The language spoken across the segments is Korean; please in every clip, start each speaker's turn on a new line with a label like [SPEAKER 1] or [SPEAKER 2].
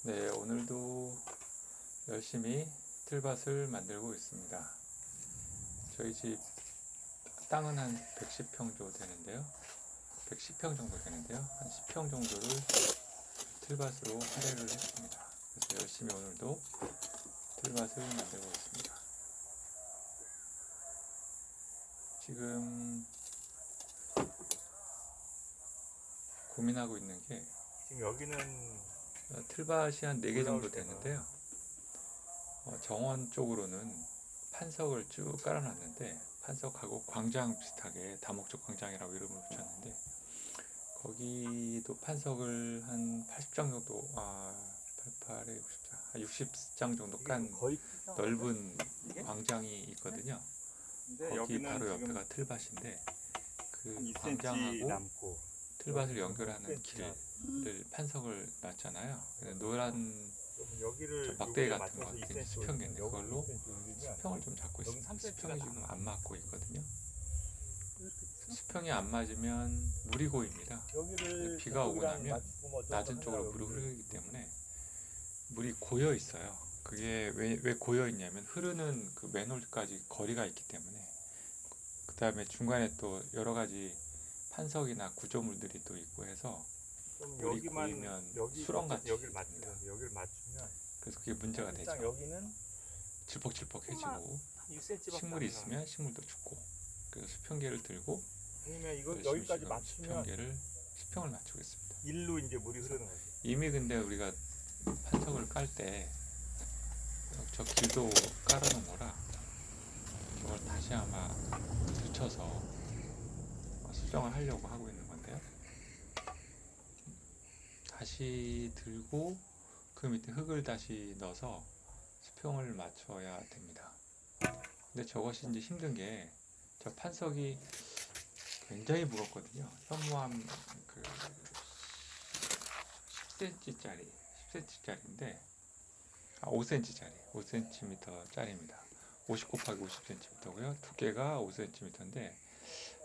[SPEAKER 1] 네, 오늘도 열심히 틀밭을 만들고 있습니다. 저희 집 땅은 한 110평 정도 되는데요. 110평 정도 되는데요. 한 10평 정도를 틀밭으로 할애를 했습니다. 그래서 열심히 오늘도 틀밭을 만들고 있습니다. 지금 고민하고 있는 게
[SPEAKER 2] 지금 여기는
[SPEAKER 1] 틀밭이 한 4개 정도
[SPEAKER 2] 올라올 때가
[SPEAKER 1] 되는데요. 정원 쪽으로는 판석을 쭉 깔아놨는데, 판석하고 광장 비슷하게 다목적 광장이라고 이름을 붙였는데, 거기도 판석을 한 80장 정도, 88에 60장, 한 60장 정도
[SPEAKER 2] 이게
[SPEAKER 1] 깐
[SPEAKER 2] 거의
[SPEAKER 1] 넓은
[SPEAKER 2] 이게?
[SPEAKER 1] 광장이 있거든요.
[SPEAKER 2] 근데
[SPEAKER 1] 거기
[SPEAKER 2] 여기는
[SPEAKER 1] 바로
[SPEAKER 2] 지금
[SPEAKER 1] 옆에가 틀밭인데,
[SPEAKER 2] 한
[SPEAKER 1] 그
[SPEAKER 2] 2cm
[SPEAKER 1] 광장하고
[SPEAKER 2] 남고
[SPEAKER 1] 틀밭을
[SPEAKER 2] 여기는
[SPEAKER 1] 연결하는
[SPEAKER 2] 5cm
[SPEAKER 1] 길을 판석을 놨잖아요. 노란
[SPEAKER 2] 그러면 여기를
[SPEAKER 1] 막대기
[SPEAKER 2] 여기에
[SPEAKER 1] 같은 거
[SPEAKER 2] 맞춰서
[SPEAKER 1] 굉장히
[SPEAKER 2] 2cm
[SPEAKER 1] 수평인데
[SPEAKER 2] 올리면
[SPEAKER 1] 그걸로
[SPEAKER 2] 여기 2cm 올리면
[SPEAKER 1] 수평을 좀 잡고
[SPEAKER 2] 여기
[SPEAKER 1] 있습니다.
[SPEAKER 2] 3cm
[SPEAKER 1] 수평이
[SPEAKER 2] 가
[SPEAKER 1] 지금
[SPEAKER 2] 남아.
[SPEAKER 1] 안 맞고 있거든요. 수평이 안 맞으면 물이 고입니다.
[SPEAKER 2] 여기를
[SPEAKER 1] 비가 오고
[SPEAKER 2] 저쪽이랑
[SPEAKER 1] 나면
[SPEAKER 2] 맞추고 뭐
[SPEAKER 1] 낮은
[SPEAKER 2] 저쪽으로
[SPEAKER 1] 쪽으로
[SPEAKER 2] 하려고
[SPEAKER 1] 물이
[SPEAKER 2] 여기를.
[SPEAKER 1] 흐르기 때문에 물이 고여 있어요. 그게 왜 고여 있냐면 흐르는 그 맨홀까지 거리가 있기 때문에, 그 다음에 중간에 또 여러 가지 판석이나 구조물들이 또 있고 해서
[SPEAKER 2] 그럼
[SPEAKER 1] 물이
[SPEAKER 2] 여기만
[SPEAKER 1] 고이면
[SPEAKER 2] 여기
[SPEAKER 1] 수렁같이
[SPEAKER 2] 여기를
[SPEAKER 1] 됩니다.
[SPEAKER 2] 맞추면 여기를 맞추면
[SPEAKER 1] 그래서 그게 문제가
[SPEAKER 2] 사실상
[SPEAKER 1] 되죠.
[SPEAKER 2] 여기는
[SPEAKER 1] 질퍽질퍽해지고
[SPEAKER 2] 6cm밖에
[SPEAKER 1] 식물이 있으면 식물도 죽고, 그래서 수평계를 들고
[SPEAKER 2] 아니면 이거
[SPEAKER 1] 열심히
[SPEAKER 2] 여기까지
[SPEAKER 1] 지금
[SPEAKER 2] 맞추면
[SPEAKER 1] 수평을 맞추고 있습니다.
[SPEAKER 2] 일로 이제 물이 흐르는 거지.
[SPEAKER 1] 이미 근데 우리가 판석을 깔 때 저 길도 깔아놓은 거라 저걸 다시 아마 붙여서 수정을 하려고 하고 있는 건데요. 다시 들고 그 밑에 흙을 다시 넣어서 수평을 맞춰야 됩니다. 근데 저것이 이제 힘든 게, 저 판석이 굉장히 무겁거든요. 현무암 그 10cm짜리, 10cm짜리인데, 5cm짜리입니다. 50 곱하기 50cm고요. 두께가 5cm인데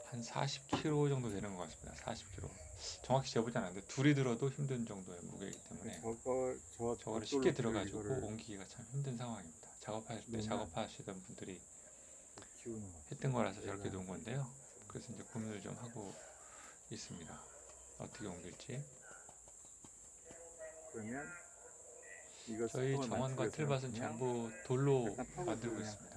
[SPEAKER 1] 한 40kg 정도 되는 것 같습니다. 40kg. 정확히 재보지 않았는데 둘이 들어도 힘든 정도의 무게이기 때문에 저거를 쉽게 들어가지고 옮기기가 참 힘든 상황입니다. 작업하실 때 작업하시던 분들이
[SPEAKER 2] 키우는 거.
[SPEAKER 1] 했던 거라서 저렇게 놓은 건데요. 그래서 이제 고민을 좀 하고 있습니다. 어떻게 옮길지.
[SPEAKER 2] 그러면 이거
[SPEAKER 1] 저희
[SPEAKER 2] 수평을
[SPEAKER 1] 정원과
[SPEAKER 2] 맞추기 위해서는
[SPEAKER 1] 틀밭은
[SPEAKER 2] 그냥
[SPEAKER 1] 전부 돌로
[SPEAKER 2] 약간 턱을
[SPEAKER 1] 만들고
[SPEAKER 2] 그냥
[SPEAKER 1] 있습니다.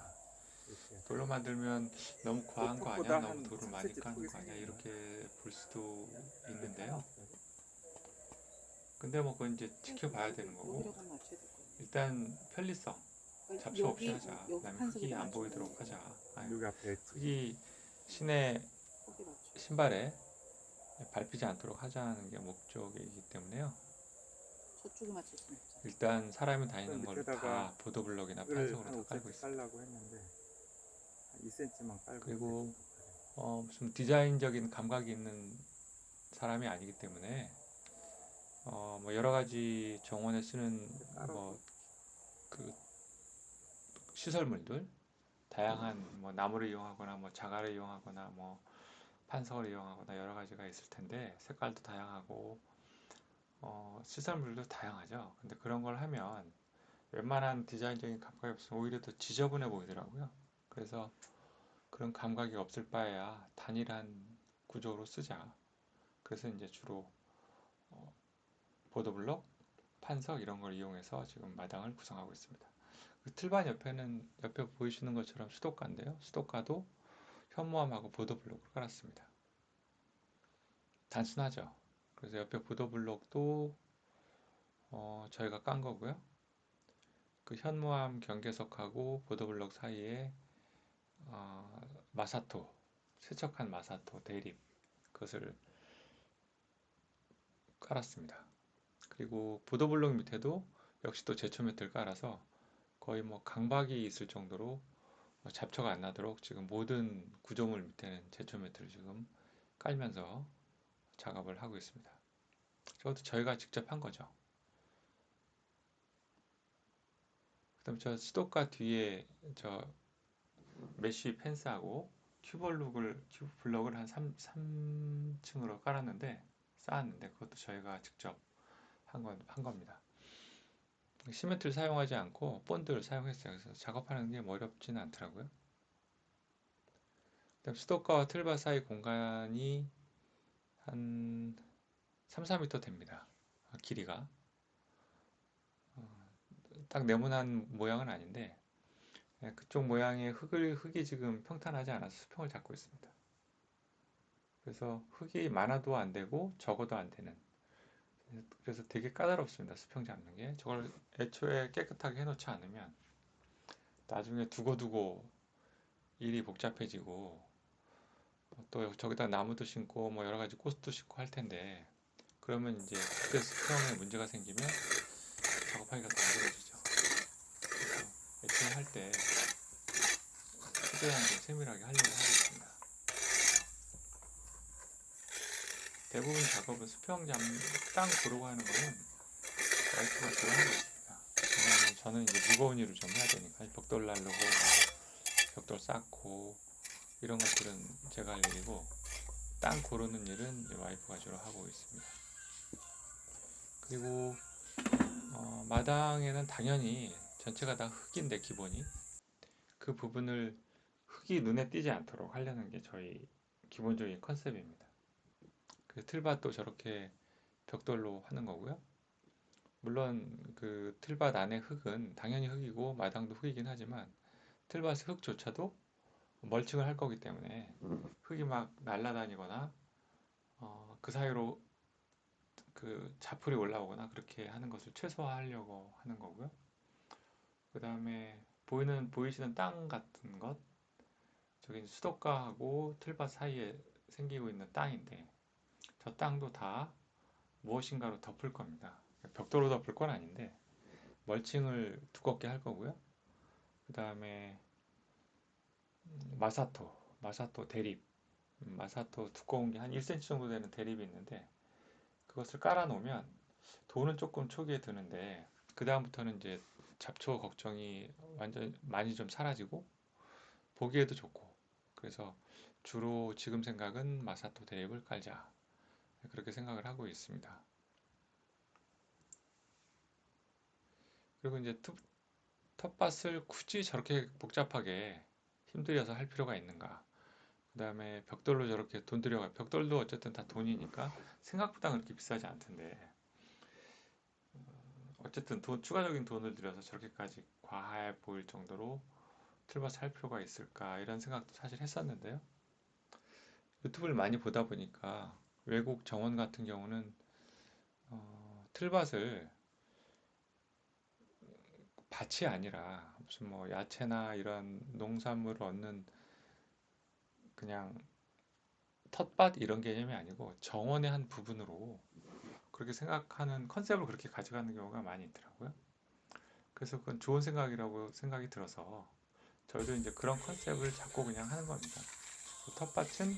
[SPEAKER 2] 이렇게
[SPEAKER 1] 돌로 만들면 너무 과한 거 아니야?
[SPEAKER 2] 턱보다
[SPEAKER 1] 너무
[SPEAKER 2] 한
[SPEAKER 1] 돌을
[SPEAKER 2] 3cm
[SPEAKER 1] 많이 까는
[SPEAKER 2] 턱이
[SPEAKER 1] 거 아니야?
[SPEAKER 2] 생기는
[SPEAKER 1] 이렇게 볼 수도 있는데요.
[SPEAKER 2] 어떡하지?
[SPEAKER 1] 근데 뭐 그건 이제 지켜봐야 되는 거고,
[SPEAKER 3] 여기다가 맞춰야 될 거예요.
[SPEAKER 1] 일단 편리성,
[SPEAKER 3] 그러니까
[SPEAKER 1] 잡초 없이
[SPEAKER 3] 여기
[SPEAKER 1] 하자.
[SPEAKER 3] 여기
[SPEAKER 1] 그다음에
[SPEAKER 3] 판석에
[SPEAKER 1] 흙이 안
[SPEAKER 3] 맞춰야
[SPEAKER 1] 보이도록
[SPEAKER 3] 되는
[SPEAKER 1] 하자.
[SPEAKER 3] 거예요.
[SPEAKER 2] 여기 앞에
[SPEAKER 1] 흙이 신의
[SPEAKER 3] 거기 맞춰.
[SPEAKER 1] 신발에 밟히지 않도록 하자는 게 목적이기 때문에요.
[SPEAKER 3] 저쪽에 맞출 수는 없잖아.
[SPEAKER 1] 일단 사람이 다니는 걸
[SPEAKER 2] 밑에다가
[SPEAKER 1] 다 보도블럭이나
[SPEAKER 2] 흙을
[SPEAKER 1] 판석으로
[SPEAKER 2] 한
[SPEAKER 1] 다 깔고
[SPEAKER 2] 5cm
[SPEAKER 1] 있습니다.
[SPEAKER 2] 깔라고 했는데 한 2cm만 깔고
[SPEAKER 1] 그리고
[SPEAKER 2] 이렇게
[SPEAKER 1] 무슨 디자인적인 감각이 있는 사람이 아니기 때문에 뭐 여러 가지 정원에 쓰는 뭐 그 시설물들, 다양한 뭐 나무를 이용하거나 뭐 자갈을 이용하거나 뭐 판석을 이용하거나 여러 가지가 있을 텐데, 색깔도 다양하고 시설물도 다양하죠. 근데 그런 걸 하면 웬만한 디자인적인 감각이 없으면 오히려 더 지저분해 보이더라고요. 그래서 그런 감각이 없을 바에야 단일한 구조로 쓰자. 그래서 이제 주로 보도블록, 판석 이런 걸 이용해서 지금 마당을 구성하고 있습니다. 그 틀반 옆에는 옆에 보이시는 것처럼 수도가인데요. 수도가도 현무암하고 보도블록을 깔았습니다. 단순하죠. 그래서 옆에 보도블록도 저희가 깐 거고요. 그 현무암 경계석하고 보도블록 사이에 마사토, 세척한 마사토 대립, 그것을 깔았습니다. 그리고 보도블록 밑에도 역시 또 제초 매트를 깔아서 거의 뭐 강박이 있을 정도로 잡초가 안 나도록 지금 모든 구조물 밑에는 제초 매트를 지금 깔면서 작업을 하고 있습니다. 저것도 저희가 직접 한 거죠. 그다음 저 수도가 뒤에 저 메쉬 펜스하고 큐브블럭을 한 3층으로 깔았는데, 쌓았는데 그것도 저희가 직접 한 겁니다. 시멘트를 사용하지 않고 본드를 사용했어요. 그래서 작업하는 게 어렵지는 않더라고요. 그다음 수도가와 틀바 사이 공간이 한 3, 4m 됩니다. 길이가. 딱 네모난 모양은 아닌데 그쪽 모양의 흙이 지금 평탄하지 않아서 수평을 잡고 있습니다. 그래서 흙이 많아도 안 되고 적어도 안 되는. 그래서 되게 까다롭습니다. 수평 잡는 게. 저걸 애초에 깨끗하게 해놓지 않으면 나중에 두고두고 일이 복잡해지고 또 저기다 나무도 심고 뭐 여러 가지 꽃도 심고 할 텐데 그러면 이제 그때 수평에 문제가 생기면 작업하기가 더 어려워지죠. 그래서 애초에 할 때 최대한 좀 세밀하게 하려고 하고 있습니다. 대부분 작업은 수평 땅 고르고 하는 거는 와이프가 좋아하고 있습니다. 왜냐하면 저는 이제 무거운 일을 좀 해야 되니까 벽돌 날르고 벽돌 쌓고 이런 것들은 제가 할 일이고 땅 고르는 일은 이제 와이프가 주로 하고 있습니다. 그리고 마당에는 당연히 전체가 다 흙인데 기본이 그 부분을 흙이 눈에 띄지 않도록 하려는 게 저희 기본적인 컨셉입니다. 그 틀밭도 저렇게 벽돌로 하는 거고요. 물론 그 틀밭 안에 흙은 당연히 흙이고 마당도 흙이긴 하지만 틀밭의 흙조차도 멀칭을 할 거기 때문에 흙이 막 날아다니거나 그 사이로 그 자풀이 올라오거나 그렇게 하는 것을 최소화하려고 하는 거고요. 그 다음에 보이시는 땅 같은 것, 저기 수도가하고 틀밭 사이에 생기고 있는 땅인데 저 땅도 다 무엇인가로 덮을 겁니다. 벽돌로 덮을 건 아닌데 멀칭을 두껍게 할 거고요. 그 다음에 마사토 대립, 마사토 두꺼운 게 한 1cm 정도 되는 대립이 있는데 그것을 깔아 놓으면 돈은 조금 초기에 드는데 그 다음부터는 이제 잡초 걱정이 완전 많이 좀 사라지고 보기에도 좋고 그래서 주로 지금 생각은 마사토 대립을 깔자 그렇게 생각을 하고 있습니다. 그리고 이제 텃밭을 굳이 저렇게 복잡하게 힘들여서 할 필요가 있는가? 그 다음에 벽돌로 저렇게 돈 들여가 벽돌도 어쨌든 다 돈이니까 생각보다 그렇게 비싸지 않던데 어쨌든 추가적인 돈을 들여서 저렇게까지 과해 보일 정도로 틀밭을 할 필요가 있을까 이런 생각도 사실 했었는데요. 유튜브를 많이 보다 보니까 외국 정원 같은 경우는 틀밭을 밭이 아니라 무슨 뭐 야채나 이런 농산물을 얻는 그냥 텃밭 이런 개념이 아니고 정원의 한 부분으로 그렇게 생각하는 컨셉을 그렇게 가져가는 경우가 많이 있더라고요. 그래서 그건 좋은 생각이라고 생각이 들어서 저희도 이제 그런 컨셉을 잡고 그냥 하는 겁니다. 텃밭은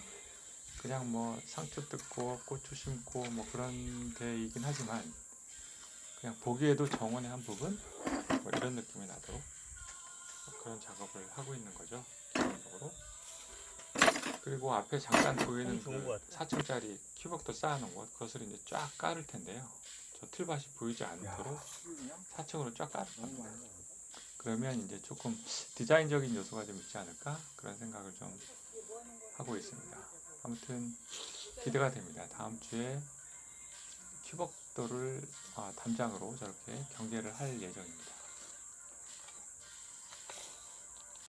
[SPEAKER 1] 그냥 뭐 상추 뜯고 고추 심고 뭐 그런 데이긴 하지만 그냥 보기에도 정원의 한 부분 뭐 이런 느낌이 나도록 그런 작업을 하고 있는 거죠. 기본적으로. 그리고 앞에 잠깐 보이는
[SPEAKER 2] 좋은
[SPEAKER 1] 그
[SPEAKER 2] 것 같아.
[SPEAKER 1] 4층짜리 큐벽돌 쌓아놓은 것 그것을 이제 쫙 깔을 텐데요. 저 틀밭이 보이지 않도록 4층으로 쫙 깔을 겁니다. 그러면 이제 조금 디자인적인 요소가 좀 있지 않을까 그런 생각을 좀 하고 있습니다. 아무튼 기대가 됩니다. 다음 주에 큐벽돌을 담장으로 저렇게 경계를 할 예정입니다.